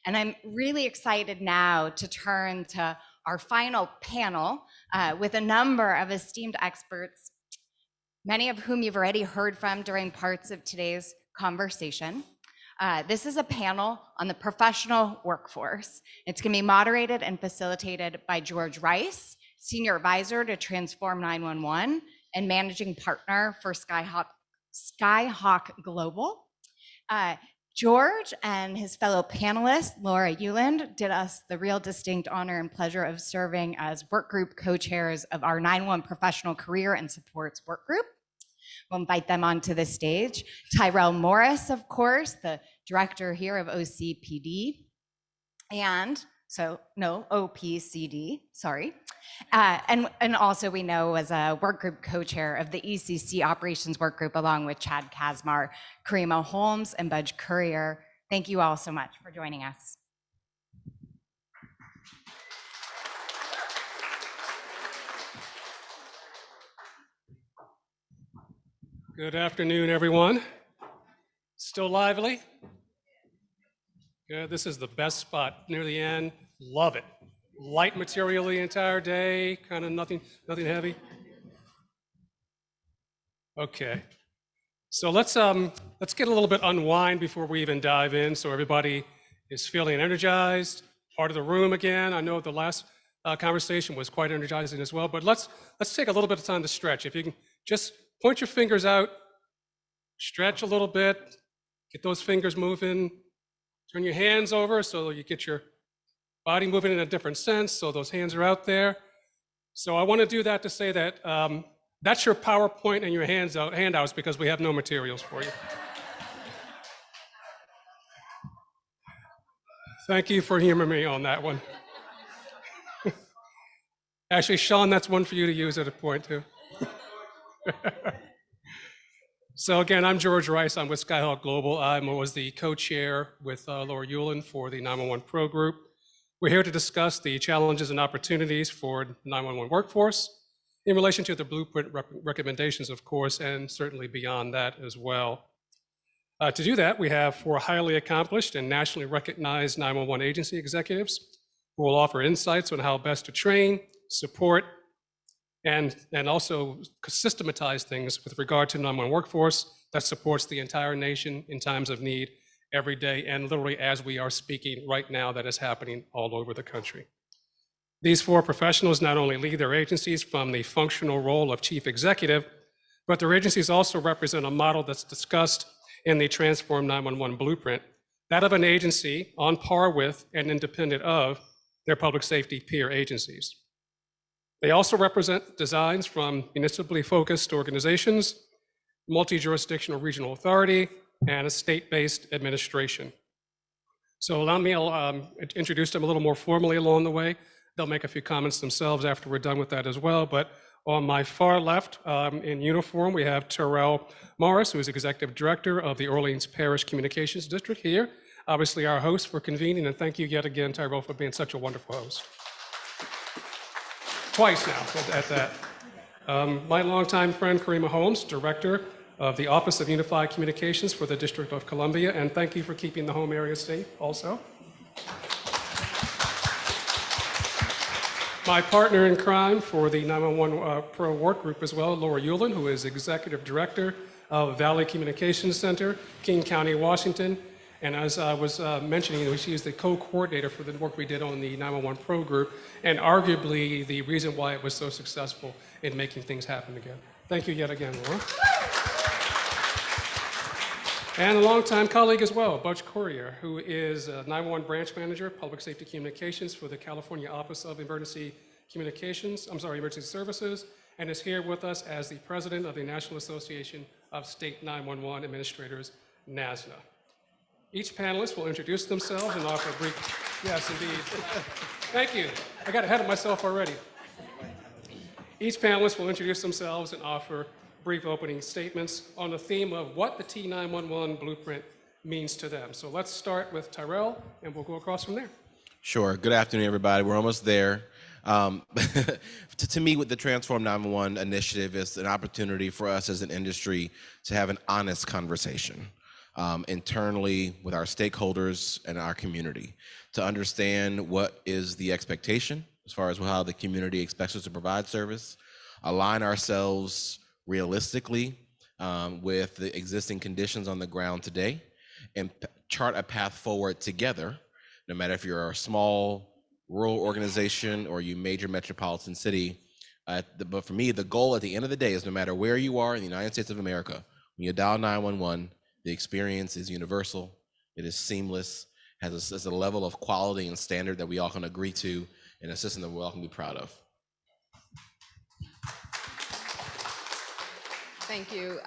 And I'm really excited now to turn to our final panel with a number of esteemed experts, many of whom you've already heard from during parts of today's conversation. This is a panel on the professional workforce. It's going to be moderated and facilitated by George Rice, Senior Advisor to Transform 911 and Managing Partner for SkyHawk Global. George and his fellow panelist, Lora Ueland, did us the real distinct honor and pleasure of serving as work group co-chairs of our 911 Professional Career and Supports work group. We'll invite them onto the stage. Tyrell Morris, of course, the director here of OCPD, and so no, OPCD, sorry. And also we know as a work group co-chair of the ECC operations work group, along with Chad Kazmar, Karima Holmes, and Budge Currier. Thank you all so much for joining us. Good afternoon, everyone. Still lively? Good, this is the best spot near the end. Love it. Light material the entire day, kind of nothing heavy. Okay, so let's get a little bit unwind before we even dive in, so everybody is feeling energized, part of the room again. I know the last conversation was quite energizing as well, but let's take a little bit of time to stretch. If you can just point your fingers out, stretch a little bit, get those fingers moving, turn your hands over so you get your body moving in a different sense, so those hands are out there. So I want to do that to say that that's your PowerPoint and your handouts because we have no materials for you. Thank you for humoring me on that one. Actually, Sean, that's one for you to use at a point too. So again, I'm George Rice. I'm with SkyHawk Global. I was the co-chair with Lora Ueland for the 911 Pro Group. We're here to discuss the challenges and opportunities for the 911 workforce in relation to the blueprint recommendations, of course, and certainly beyond that as well. To do that, we have 4 highly accomplished and nationally recognized 911 agency executives who will offer insights on how best to train, support, and also systematize things with regard to the 911 workforce that supports the entire nation in times of need every day, and literally as we are speaking right now, that is happening all over the country. These 4 professionals not only lead their agencies from the functional role of chief executive, but their agencies also represent a model that's discussed in the Transform 911 blueprint, that of an agency on par with and independent of their public safety peer agencies. They also represent designs from municipally focused organizations, multi-jurisdictional regional authority, and a state-based administration. So allow me, I'll introduce them a little more formally along the way. They'll make a few comments themselves after we're done with that as well. But on my far left, in uniform, we have Tyrell Morris, who is Executive Director of the Orleans Parish Communications District here. Obviously our host for convening, and thank you yet again, Tyrell, for being such a wonderful host. Twice now at that. My longtime friend, Karima Holmes, Director of the Office of Unified Communications for the District of Columbia, and thank you for keeping the home area safe also. My partner in crime for the 911 Pro Work Group as well, Lora Ueland, who is Executive Director of Valley Communications Center, King County, Washington. And as I was mentioning, she is the co-coordinator for the work we did on the 911 Pro Group, and arguably the reason why it was so successful in making things happen again. Thank you yet again, Lora. And a longtime colleague as well, Budge Currier, who is a 911 Branch Manager, Public Safety Communications for the California Office of Emergency Services, and is here with us as the President of the National Association of State 911 Administrators, NASNA. Each panelist will introduce themselves and offer a brief, yes, indeed. Thank you. I got ahead of myself already. Each panelist will introduce themselves and offer brief opening statements on the theme of what the T911 blueprint means to them. So let's start with Tyrell, and we'll go across from there. Sure. Good afternoon, everybody. We're almost there. To me, with the Transform 911 initiative, is an opportunity for us as an industry to have an honest conversation. internally with our stakeholders and our community to understand what is the expectation as far as how the community expects us to provide service, align ourselves realistically with the existing conditions on the ground today, and chart a path forward together, no matter if you're a small rural organization or you major metropolitan city. But for me, the goal at the end of the day is no matter where you are in the United States of America, when you dial 911, the experience is universal, it is seamless, has a level of quality and standard that we all can agree to, and a system that we all can be proud of. Thank you.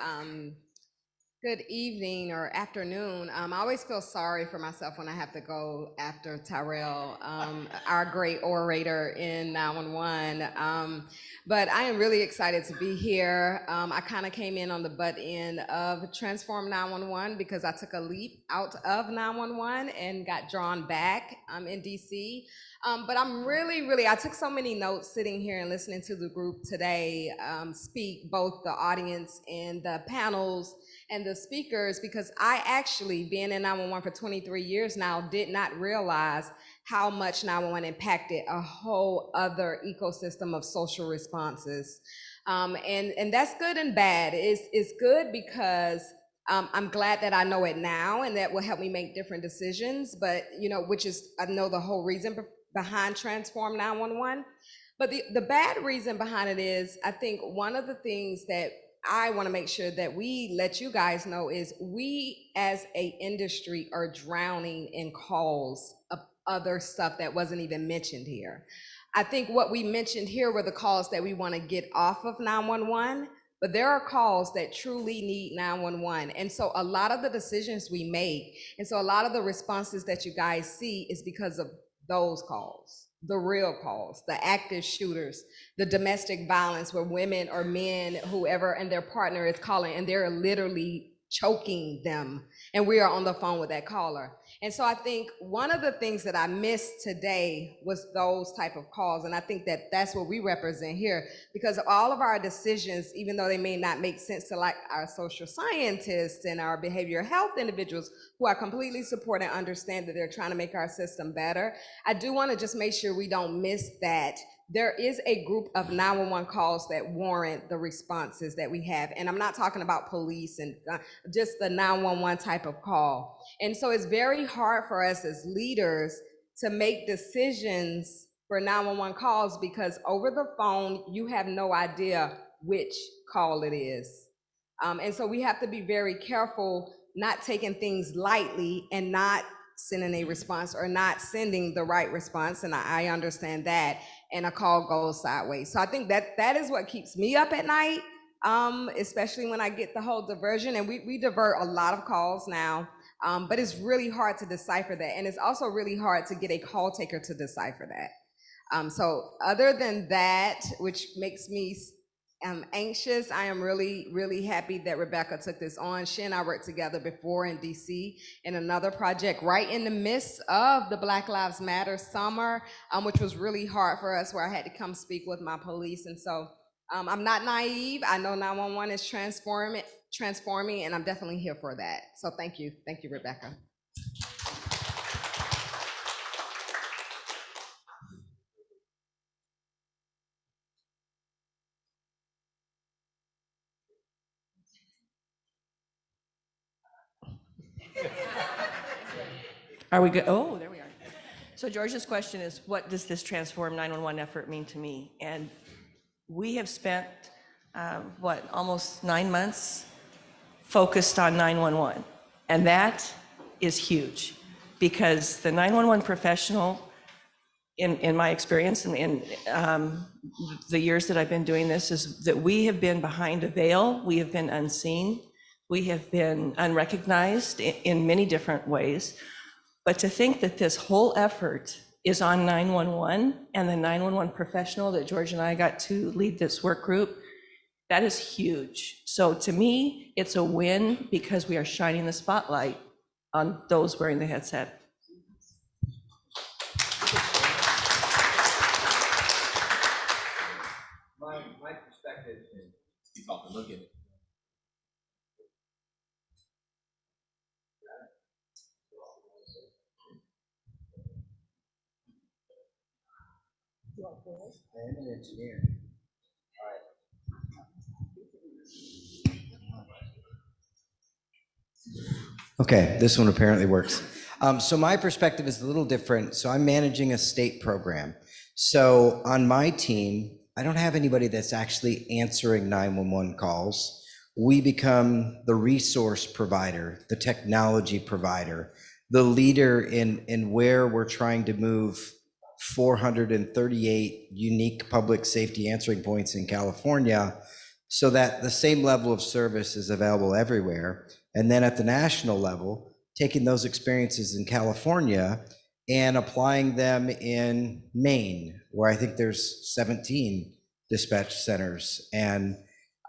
Good evening or afternoon. I always feel sorry for myself when I have to go after Tyrell, our great orator in 911. But I am really excited to be here. I kind of came in on the butt end of Transform 911 because I took a leap out of 911 and got drawn back in DC. But I'm really, I took so many notes sitting here and listening to the group today speak, both the audience and the panels and the speakers, because I actually, being in 911 for 23 years now, did not realize how much 911 impacted a whole other ecosystem of social responses. And that's good and bad. It's good because I'm glad that I know it now, and that will help me make different decisions, but which is, I know the whole reason behind Transform 911. But the bad reason behind it is, I think one of the things that I want to make sure that we let you guys know is we as a industry are drowning in calls of other stuff that wasn't even mentioned here. I think what we mentioned here were the calls that we want to get off of 911, but there are calls that truly need 911. And so a lot of the decisions we make, and so a lot of the responses that you guys see is because of those calls, the real calls, the active shooters, the domestic violence where women or men, whoever, and their partner is calling and they're literally choking them, and we are on the phone with that caller. And so I think one of the things that I missed today was those type of calls, and I think that that's what we represent here, because all of our decisions, even though they may not make sense to like our social scientists and our behavioral health individuals who I completely support and understand that they're trying to make our system better, I do want to just make sure we don't miss that there is a group of 911 calls that warrant the responses that we have. And I'm not talking about police and just the 911 type of call. And so it's very hard for us as leaders to make decisions for 911 calls because over the phone, you have no idea which call it is. And so we have to be very careful not taking things lightly and not sending a response or not sending the right response. And I understand that. And a call goes sideways. So I think that is what keeps me up at night, especially when I get the whole diversion. And we divert a lot of calls now, but it's really hard to decipher that. And it's also really hard to get a call taker to decipher that. So other than that, which makes me anxious, I am really happy that Rebecca took this on. She and I worked together before in DC in another project right in the midst of the Black Lives Matter summer, which was really hard for us, where I had to come speak with my police. And so I'm not naive. I know 911 is transforming, and I'm definitely here for that. So thank you, Rebecca. Are we good? Oh, there we are. So George's question is, what does this Transform 911 effort mean to me? And we have spent, almost 9 months focused on 911. And that is huge because the 911 professional, in my experience and in the years that I've been doing this, is that we have been behind a veil, we have been unseen, we have been unrecognized in many different ways. But to think that this whole effort is on 911 and the 911 professional that George and I got to lead this work group, that is huge. So to me, it's a win because we are shining the spotlight on those wearing the headset. My perspective, and you all can look at it. I am an engineer. Okay, this one apparently works. So my perspective is a little different. So I'm managing a state program. So on my team, I don't have anybody that's actually answering 911 calls. We become the resource provider, the technology provider, the leader in where we're trying to move 438 unique public safety answering points in California so that the same level of service is available everywhere. And then at the national level, taking those experiences in California and applying them in Maine, where I think there's 17 dispatch centers. And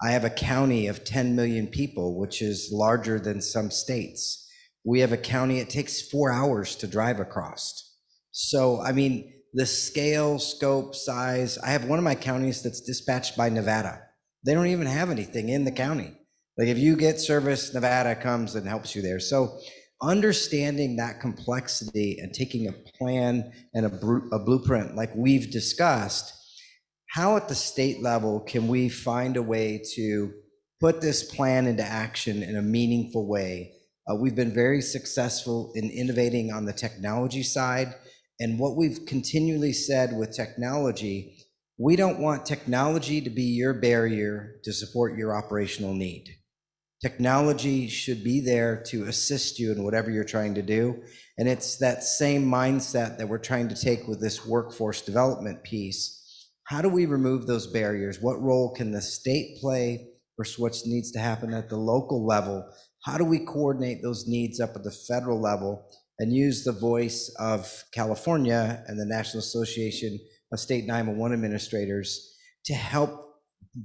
I have a county of 10 million people, which is larger than some states. We have a county, it takes 4 hours to drive across. So, I mean, the scale, scope, size, I have one of my counties that's dispatched by Nevada. They don't even have anything in the county. Like if you get service, Nevada comes and helps you there. So understanding that complexity and taking a plan and a blueprint like we've discussed, how at the state level can we find a way to put this plan into action in a meaningful way? We've been very successful in innovating on the technology side. And what we've continually said with technology, we don't want technology to be your barrier to support your operational need. Technology should be there to assist you in whatever you're trying to do. And it's that same mindset that we're trying to take with this workforce development piece. How do we remove those barriers? What role can the state play versus what needs to happen at the local level? How do we coordinate those needs up at the federal level and use the voice of California and the National Association of State 911 Administrators to help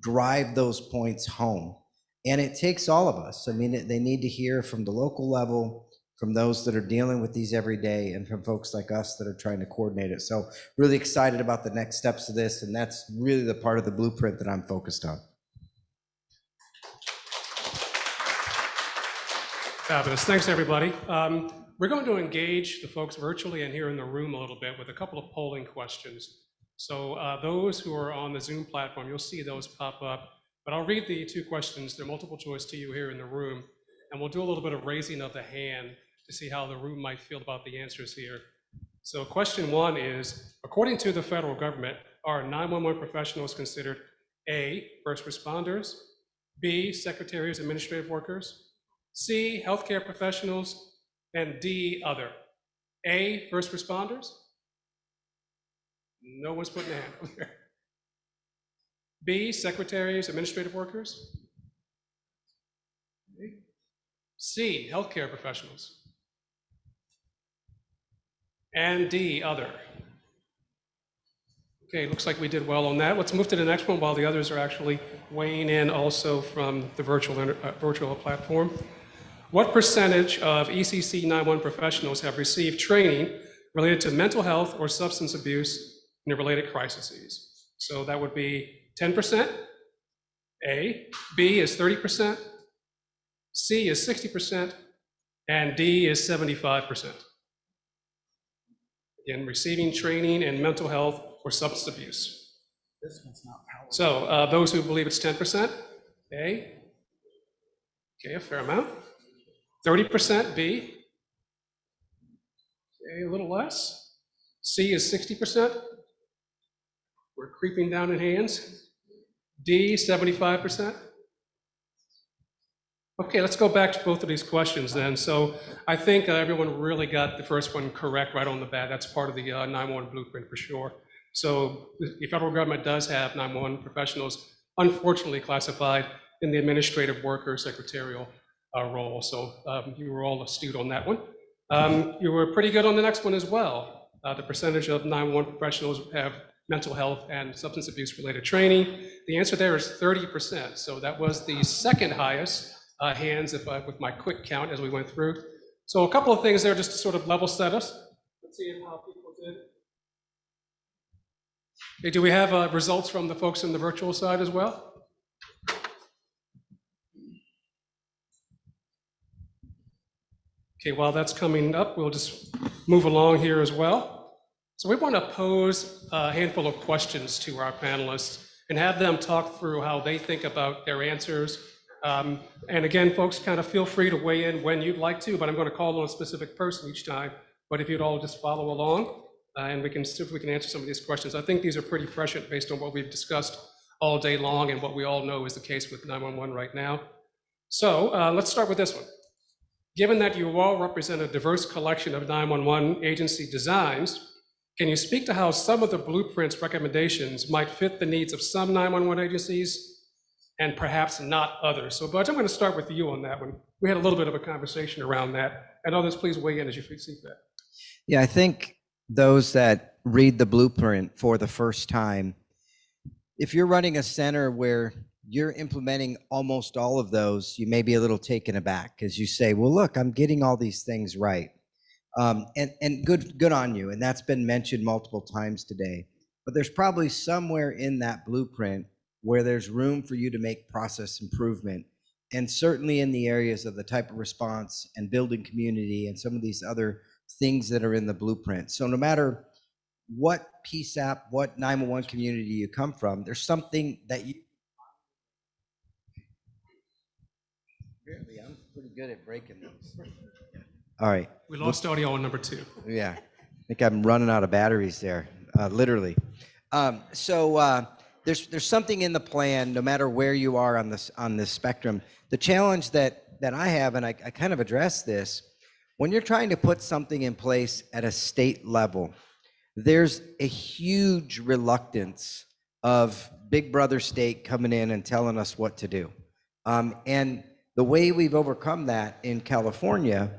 drive those points home? And it takes all of us. I mean, they need to hear from the local level, from those that are dealing with these every day, and from folks like us that are trying to coordinate it. So really excited about the next steps of this, and that's really the part of the blueprint that I'm focused on. Fabulous. Thanks, everybody. We're going to engage the folks virtually and here in the room a little bit with a couple of polling questions. So those who are on the Zoom platform, you'll see those pop up. But I'll read the two questions. They're multiple choice to you here in the room. And we'll do a little bit of raising of the hand to see how the room might feel about the answers here. So question one is, according to the federal government, are 911 professionals considered A, first responders, B, secretaries, administrative workers, C, healthcare professionals, and D, other? A, first responders? No one's putting a hand up there. B, secretaries, administrative workers. C, healthcare professionals. And D, other. Okay, looks like we did well on that. Let's move to the next one while the others are actually weighing in also from the virtual platform. What percentage of ECC 911 professionals have received training related to mental health or substance abuse and related crises? So that would be 10%, A, B is 30%, C is 60%, and D is 75%. Again, receiving training in mental health or substance abuse. This one's not powerful. So those who believe it's 10%, A, okay, a fair amount. 30%, B, okay, a little less. C is 60%. We're creeping down in hands. D, 75%. Okay, let's go back to both of these questions then. So I think everyone really got the first one correct right on the bat. That's part of the 911 blueprint for sure. So the federal government does have 911 professionals, unfortunately classified in the administrative worker secretarial role. So you were all astute on that one. You were pretty good on the next one as well. The percentage of 911 professionals have mental health and substance abuse related training. The answer there is 30%. So that was the second highest hands with my quick count as we went through. So a couple of things there just to sort of level set us. Let's see how people did. Okay, do we have results from the folks in the virtual side as well? Okay, while that's coming up, we'll just move along here as well. So we want to pose a handful of questions to our panelists and have them talk through how they think about their answers. And again, folks, kind of feel free to weigh in when you'd like to, but I'm going to call on a specific person each time. But if you'd all just follow along, and we can see if we can answer some of these questions. I think these are pretty prescient based on what we've discussed all day long and what we all know is the case with 911 right now. So let's start with this one. Given that you all represent a diverse collection of 911 agency designs, can you speak to how some of the blueprint's recommendations might fit the needs of some 911 agencies and perhaps not others? So Budge, I'm going to start with you on that one. We had a little bit of a conversation around that, and others please weigh in as you see that. Yeah, I think those that read the blueprint for the first time, if you're running a center where you're implementing almost all of those, you may be a little taken aback because you say, well, look, I'm getting all these things right. And good on you. And that's been mentioned multiple times today. But there's probably somewhere in that blueprint where there's room for you to make process improvement. And certainly in the areas of the type of response and building community and some of these other things that are in the blueprint. So no matter what PSAP, what 911 community you come from, there's something that you. Apparently, I'm pretty good at breaking those. All right. We lost audio on number 2. Yeah, I think I'm running out of batteries there, literally. There's something in the plan, no matter where you are on this spectrum. The challenge that I have, and I kind of address this, when you're trying to put something in place at a state level, there's a huge reluctance of Big Brother state coming in and telling us what to do. And the way we've overcome that in California,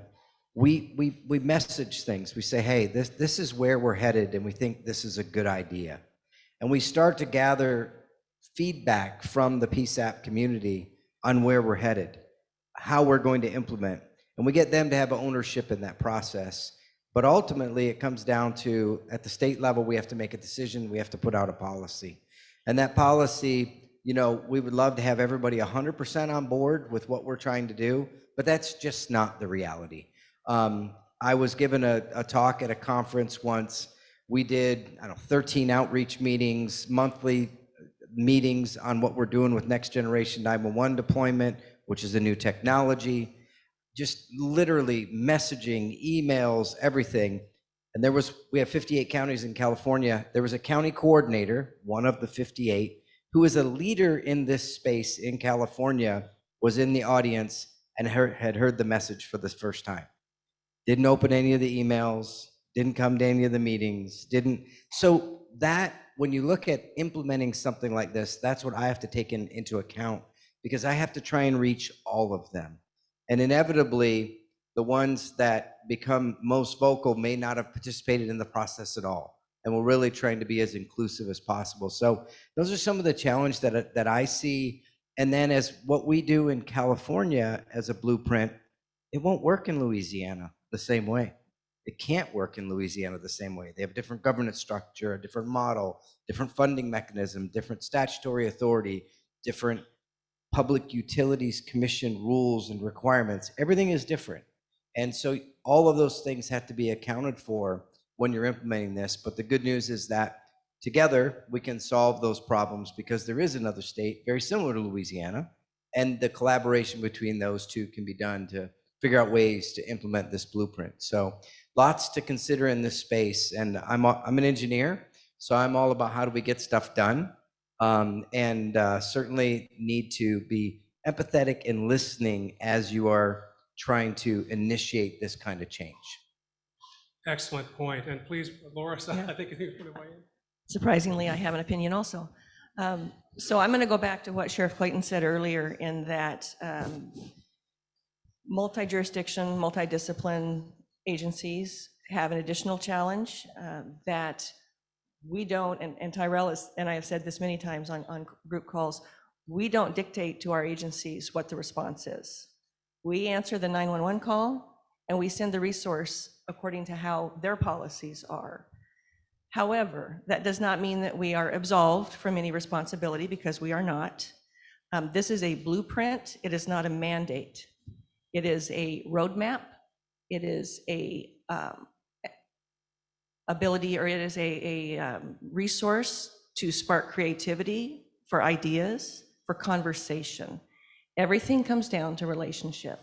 we message things. We say, hey, this is where we're headed, and we think this is a good idea. And we start to gather feedback from the PSAP community on where we're headed, how we're going to implement. And we get them to have ownership in that process. But ultimately, it comes down to, at the state level, we have to make a decision. We have to put out a policy. And that policy, we would love to have everybody 100% on board with what we're trying to do, but that's just not the reality. I was given a talk at a conference once. We did, 13 outreach meetings, monthly meetings on what we're doing with next generation 911 deployment, which is a new technology. Just literally messaging, emails, everything. And we have 58 counties in California. There was a county coordinator, one of the 58, who is a leader in this space in California, was in the audience and had heard the message for the first time. Didn't open any of the emails, didn't come to any of the meetings, So that, when you look at implementing something like this, that's what I have to take into account, because I have to try and reach all of them. And inevitably, the ones that become most vocal may not have participated in the process at all. And we're really trying to be as inclusive as possible. So those are some of the challenges that I see. And then as what we do in California as a blueprint, it won't work in Louisiana the same way. It can't work in Louisiana the same way. They have a different governance structure, a different model, different funding mechanism, different statutory authority, different Public Utilities Commission rules and requirements. Everything is different. And so all of those things have to be accounted for when you're implementing this. But the good news is that together we can solve those problems, because there is another state very similar to Louisiana, and the collaboration between those two can be done to figure out ways to implement this blueprint. So lots to consider in this space. And I'm an engineer, so I'm all about how do we get stuff done. And certainly need to be empathetic and listening as you are trying to initiate this kind of change. Excellent point. And please, Lora, I think you put it away. Surprisingly, I have an opinion also. So I'm going to go back to what Sheriff Clayton said earlier, in that multi-jurisdiction, multi-discipline agencies have an additional challenge that we don't, and Tyrell and I have said this many times on group calls, we don't dictate to our agencies what the response is. We answer the 911 call and we send the resource according to how their policies are. However, that does not mean that we are absolved from any responsibility, because we are not. This is a blueprint. It is not a mandate. It is a roadmap. It is a ability, or it is a resource to spark creativity, for ideas, for conversation. Everything comes down to relationship.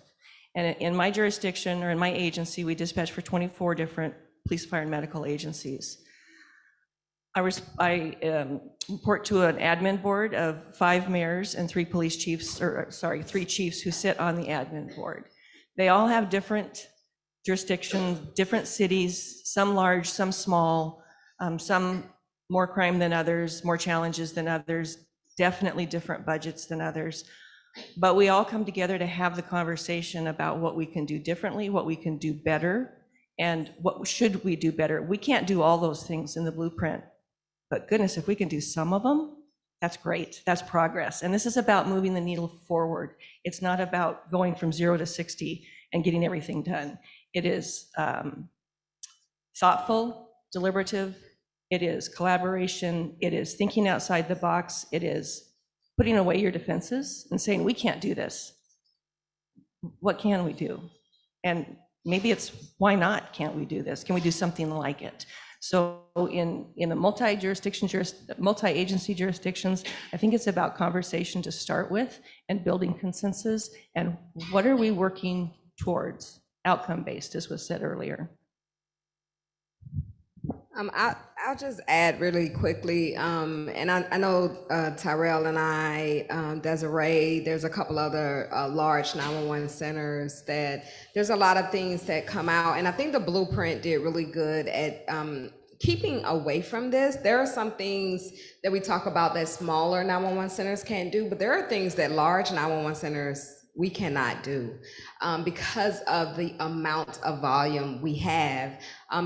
And in my jurisdiction, or in my agency, we dispatch for 24 different police, fire, and medical agencies. I report to an admin board of 5 mayors and 3 police chiefs, or sorry, 3 chiefs who sit on the admin board. They all have different jurisdictions, different cities, some large, some small, some more crime than others, more challenges than others, definitely different budgets than others. But we all come together to have the conversation about what we can do differently, what we can do better, and what should we do better. We can't do all those things in the blueprint, but goodness, if we can do some of them, that's great. That's progress. And this is about moving the needle forward. It's not about going from 0 to 60 and getting everything done. It is thoughtful, deliberative. It is collaboration. It is thinking outside the box. It is putting away your defenses and saying, we can't do this. What can we do? And maybe it's, why not can't we do this? Can we do something like it? So in the multi-agency jurisdictions, I think it's about conversation to start with and building consensus. And what are we working towards? Outcome-based, as was said earlier. I'll just add really quickly, and I know Tyrell and I, Desiree, there's a couple other large 911 centers that there's a lot of things that come out, and I think the blueprint did really good at keeping away from this. There are some things that we talk about that smaller 911 centers can't do, but there are things that large 911 centers we cannot do because of the amount of volume we have.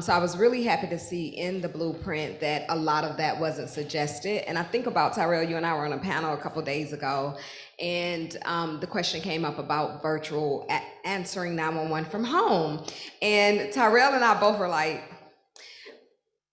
So I was really happy to see in the blueprint that a lot of that wasn't suggested. And I think about, Tyrell, you and I were on a panel a couple of days ago, and the question came up about virtual answering 911 from home. And Tyrell and I both were like,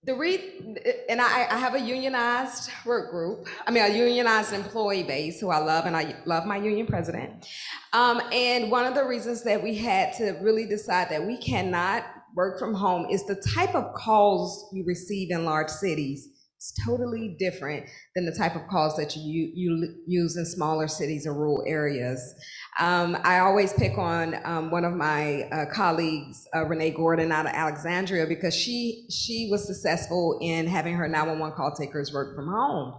I have a unionized work group. I mean, a unionized employee base who I love, and I love my union president. And one of the reasons that we had to really decide that we cannot work from home is the type of calls you receive in large cities. It's totally different than the type of calls that you use in smaller cities or rural areas. I always pick on one of my colleagues, Renee Gordon out of Alexandria, because she was successful in having her 911 call takers work from home.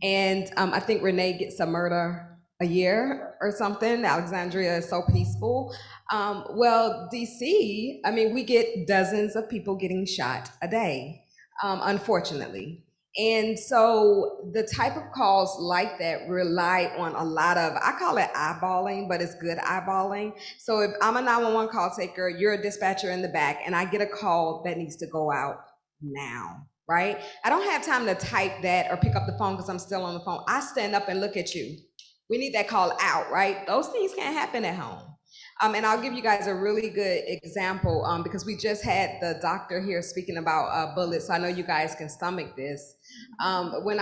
And I think Renee gets a murder a year or something. Alexandria is so peaceful. Well, DC, I mean, we get dozens of people getting shot a day, unfortunately. And so the type of calls like that rely on a lot of, I call it eyeballing, but it's good eyeballing. So if I'm a 911 call taker, you're a dispatcher in the back, and I get a call that needs to go out now, right? I don't have time to type that or pick up the phone because I'm still on the phone. I stand up and look at you. We need that call out, right? Those things can't happen at home. And I'll give you guys a really good example because we just had the doctor here speaking about bullets. So I know you guys can stomach this. When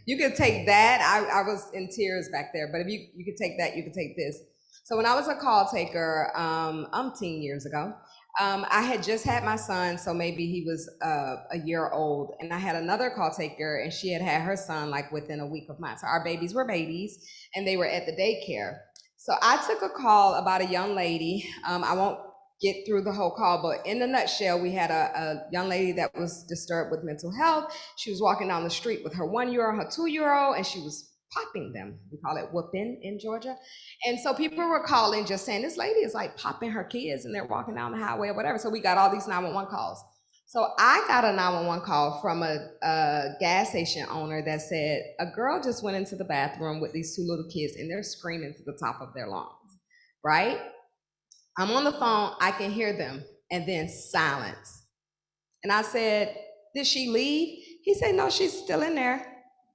you could take that, I was in tears back there, but if you could take that, you could take this. So when I was a call taker umpteen years ago, I had just had my son, so maybe he was a year old, and I had another call taker, and she had her son like within a week of mine. So our babies were babies, and they were at the daycare. So I took a call about a young lady. I won't get through the whole call, but in a nutshell, we had a young lady that was disturbed with mental health. She was walking down the street with her 1-year-old, her 2-year-old, and she was popping them. We call it whooping in Georgia. And so people were calling just saying, this lady is like popping her kids and they're walking down the highway or whatever. So we got all these 911 calls. So I got a 911 call from a gas station owner that said, a girl just went into the bathroom with these 2 little kids and they're screaming to the top of their lungs, right? I'm on the phone, I can hear them, and then silence. And I said, did she leave? He said, no, she's still in there.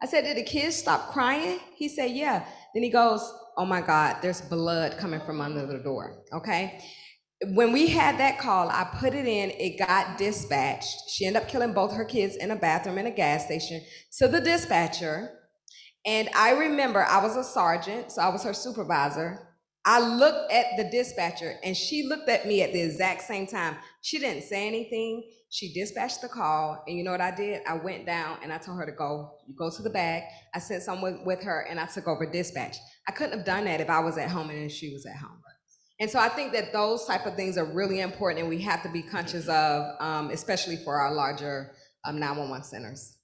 I said, did the kids stop crying? He said, yeah. Then he goes, oh my God, there's blood coming from under the door, okay? When we had that call, I put it in, it got dispatched. She ended up killing both her kids in a bathroom in a gas station to the dispatcher. And I remember I was a sergeant, so I was her supervisor. I looked at the dispatcher and she looked at me at the exact same time. She didn't say anything. She dispatched the call, and you know what I did? I went down and I told her to go to the back. I sent someone with her and I took over dispatch. I couldn't have done that if I was at home and she was at home. And so I think that those type of things are really important, and we have to be conscious of, especially for our larger 911 centers.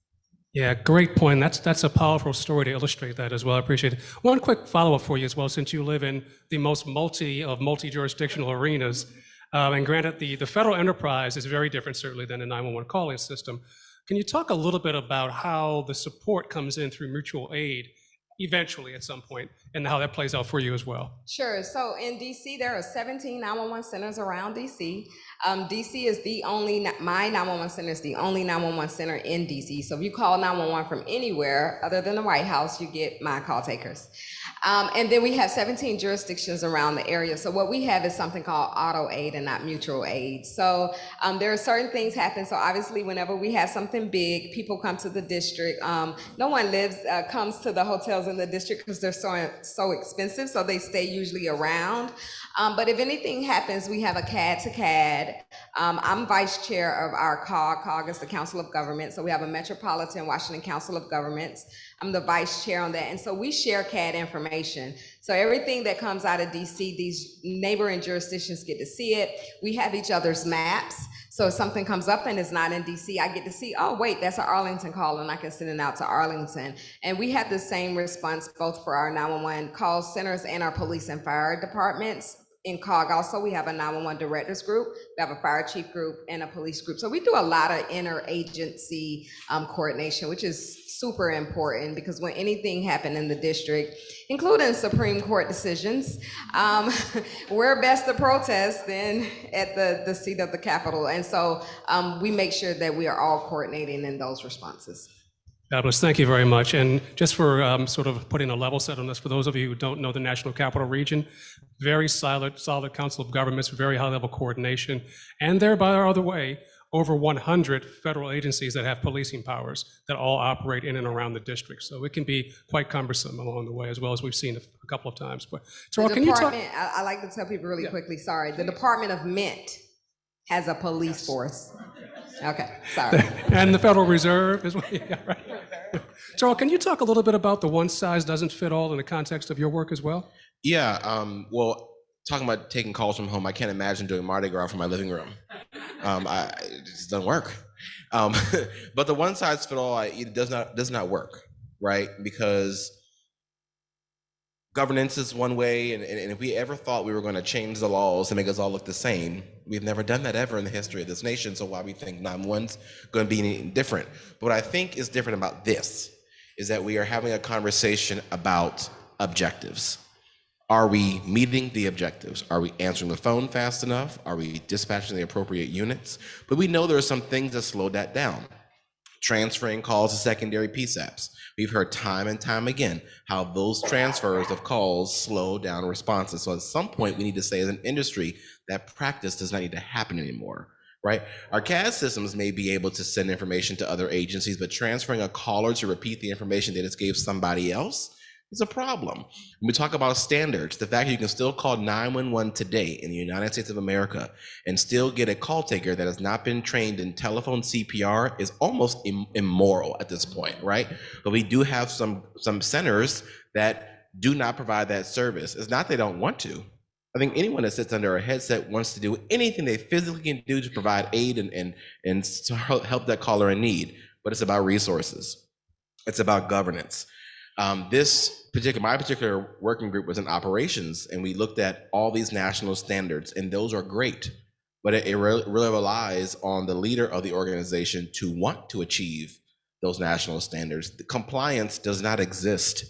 Yeah, great point. That's a powerful story to illustrate that as well. I appreciate it. One quick follow-up for you as well, since you live in the most multi-jurisdictional arenas. And granted, the federal enterprise is very different, certainly, than the 911 calling system. Can you talk a little bit about how the support comes in through mutual aid eventually at some point, and how that plays out for you as well? Sure. So in DC, there are 17 911 centers around DC. DC is the only, my 911 center is the only 911 center in DC. So if you call 911 from anywhere other than the White House, you get my call takers. And then we have 17 jurisdictions around the area. So what we have is something called auto aid and not mutual aid. So there are certain things happen. So obviously, whenever we have something big, people come to the district. No one comes to the hotels in the district because they're so expensive. So they stay usually around. But if anything happens, we have a CAD to CAD. I'm vice chair of our COG. COG is the Council of Government. So we have a Metropolitan Washington Council of Governments. I'm the vice chair on that. And so we share CAD information. So everything that comes out of DC, these neighboring jurisdictions get to see it. We have each other's maps. So if something comes up and it's not in DC, I get to see, oh, wait, that's an Arlington call, and I can send it out to Arlington. And we have the same response both for our 911 call centers and our police and fire departments. In COG also, we have a 911 directors group, we have a fire chief group, and a police group. So we do a lot of interagency coordination, which is super important, because when anything happened in the district, including Supreme Court decisions, we're best to protest than at the seat of the Capitol. And so we make sure that we are all coordinating in those responses. Fabulous. Thank you very much. And just for sort of putting a level set on this, for those of you who don't know the National Capital Region, very solid Council of Governments, very high-level coordination, and there, by our other way, over 100 federal agencies that have policing powers that all operate in and around the district. So it can be quite cumbersome along the way, as well as we've seen a couple of times. But Tyrell, can you talk? I like to tell people really quickly, sorry, the Department of Mint has a police force. Okay, sorry. And the Federal Reserve as well. Yeah, right. Tyrell, can you talk a little bit about the one size doesn't fit all in the context of your work as well? Yeah, well, talking about taking calls from home, I can't imagine doing Mardi Gras from my living room. It just doesn't work. But the one size fit all, it does not work, right? Because governance is one way, and if we ever thought we were going to change the laws to make us all look the same, we've never done that ever in the history of this nation. So why we think 911's going to be any different? But what I think is different about this is that we are having a conversation about objectives. Are we meeting the objectives? Are we answering the phone fast enough? Are we dispatching the appropriate units? But we know there are some things that slow that down. Transferring calls to secondary PSAPs. We've heard time and time again how those transfers of calls slow down responses. So at some point, we need to say as an industry that practice does not need to happen anymore, right? Our CAD systems may be able to send information to other agencies, but transferring a caller to repeat the information they just gave somebody else is a problem. When we talk about standards, the fact that you can still call 911 today in the United States of America and still get a call taker that has not been trained in telephone CPR is almost immoral at this point, right? But we do have some centers that do not provide that service. It's not they don't want to. I think anyone that sits under a headset wants to do anything they physically can do to provide aid and to help that caller in need, but it's about resources. It's about governance. My particular working group was in operations, and we looked at all these national standards, and those are great, but it really relies on the leader of the organization to want to achieve those national standards. The compliance does not exist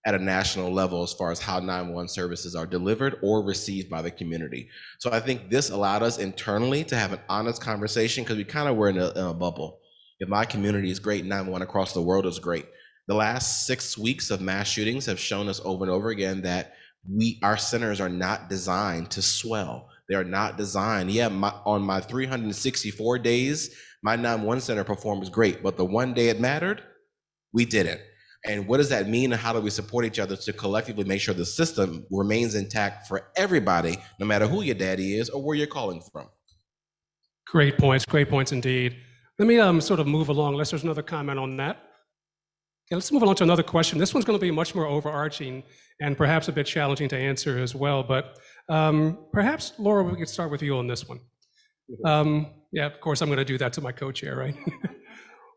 at a national level as far as how 911 services are delivered or received by the community. So I think this allowed us internally to have an honest conversation, because we kind of were in a bubble. If my community is great, 911 across the world is great. The last 6 weeks of mass shootings have shown us over and over again that our centers are not designed to swell. They are not designed. Yeah, on my 364 days, my 911 center performs great, but the one day it mattered, we didn't. And what does that mean, and how do we support each other to collectively make sure the system remains intact for everybody, no matter who your daddy is or where you're calling from? Great points indeed. Let me sort of move along, unless there's another comment on that. Okay, let's move on to another question. This one's going to be much more overarching and perhaps a bit challenging to answer as well, but perhaps, Laura, we could start with you on this one. Yeah, of course, I'm going to do that to my co-chair, right?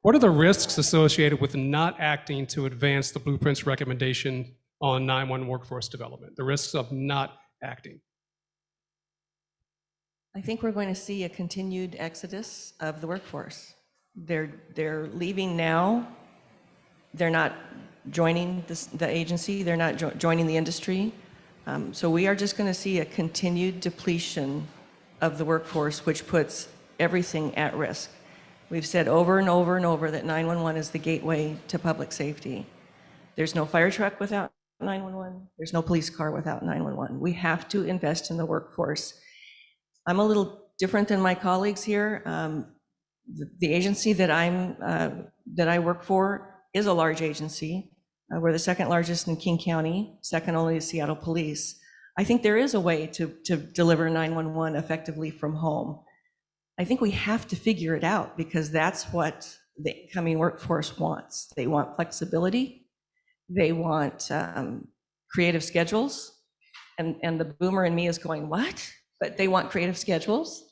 What are the risks associated with not acting to advance the Blueprint's recommendation on 911 workforce development? The risks of not acting. I think we're going to see a continued exodus of the workforce. They're leaving now. They're not joining the agency. They're not joining the industry. So we are just going to see a continued depletion of the workforce, which puts everything at risk. We've said over and over and over that 911 is the gateway to public safety. There's no fire truck without 911. There's no police car without 911. We have to invest in the workforce. I'm a little different than my colleagues here. The agency that I work for is a large agency. We're the second largest in King County, second only to Seattle Police. I think there is a way to deliver 911 effectively from home. I think we have to figure it out, because that's what the incoming workforce wants. They want flexibility. They want creative schedules. And the boomer in me is going, what? But they want creative schedules.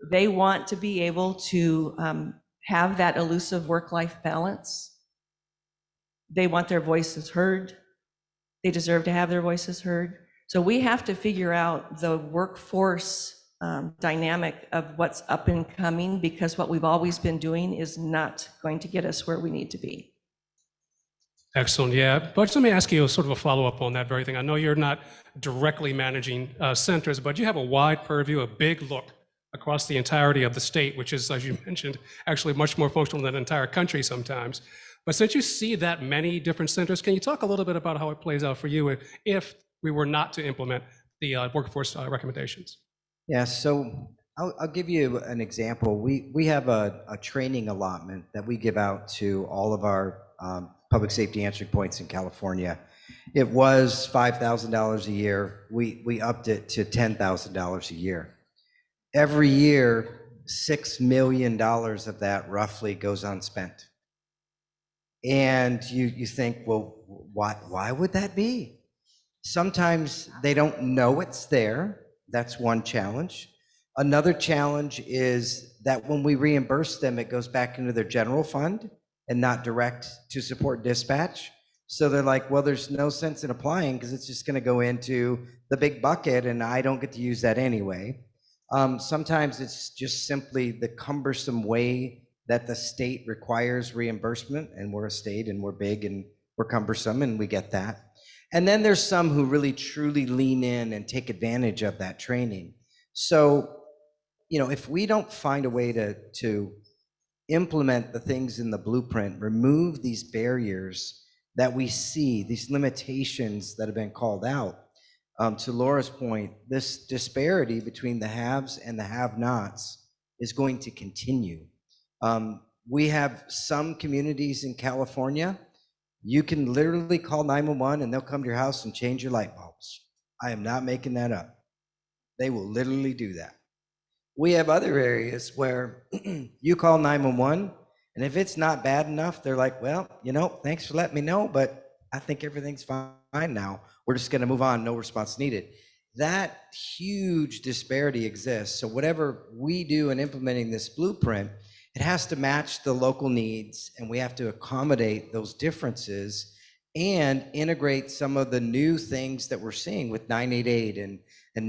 They want to be able to have that elusive work-life balance. They want their voices heard. They deserve to have their voices heard. So we have to figure out the workforce dynamic of what's up and coming, because what we've always been doing is not going to get us where we need to be. Excellent, yeah. Budge, let me ask you sort of a follow-up on that very thing. I know you're not directly managing centers, but you have a wide purview, a big look across the entirety of the state, which is, as you mentioned, actually much more functional than an entire country sometimes. But since you see that many different centers, can you talk a little bit about how it plays out for you if we were not to implement the workforce recommendations? Yeah, so I'll give you an example. We have a training allotment that we give out to all of our public safety answering points in California. It was $5,000 a year. We upped it to $10,000 a year. Every year, $6 million of that roughly goes unspent. And you think, well, why would that be? Sometimes they don't know it's there. That's one challenge. Another challenge is that when we reimburse them, it goes back into their general fund and not direct to support dispatch. So they're like, well, there's no sense in applying because it's just going to go into the big bucket and I don't get to use that anyway. Sometimes it's just simply the cumbersome way that the state requires reimbursement, and we're a state and we're big and we're cumbersome and we get that. And then there's some who really truly lean in and take advantage of that training. So, if we don't find a way to implement the things in the blueprint, remove these barriers that we see, these limitations that have been called out, to Laura's point, this disparity between the haves and the have-nots is going to continue. We have some communities in California. You can literally call 911 and they'll come to your house and change your light bulbs. I am not making that up. They will literally do that. We have other areas where you call 911, and if it's not bad enough, they're like, well, thanks for letting me know, but I think everything's fine now. We're just going to move on, no response needed. That huge disparity exists. So whatever we do in implementing this blueprint, it has to match the local needs, and we have to accommodate those differences and integrate some of the new things that we're seeing with 988 and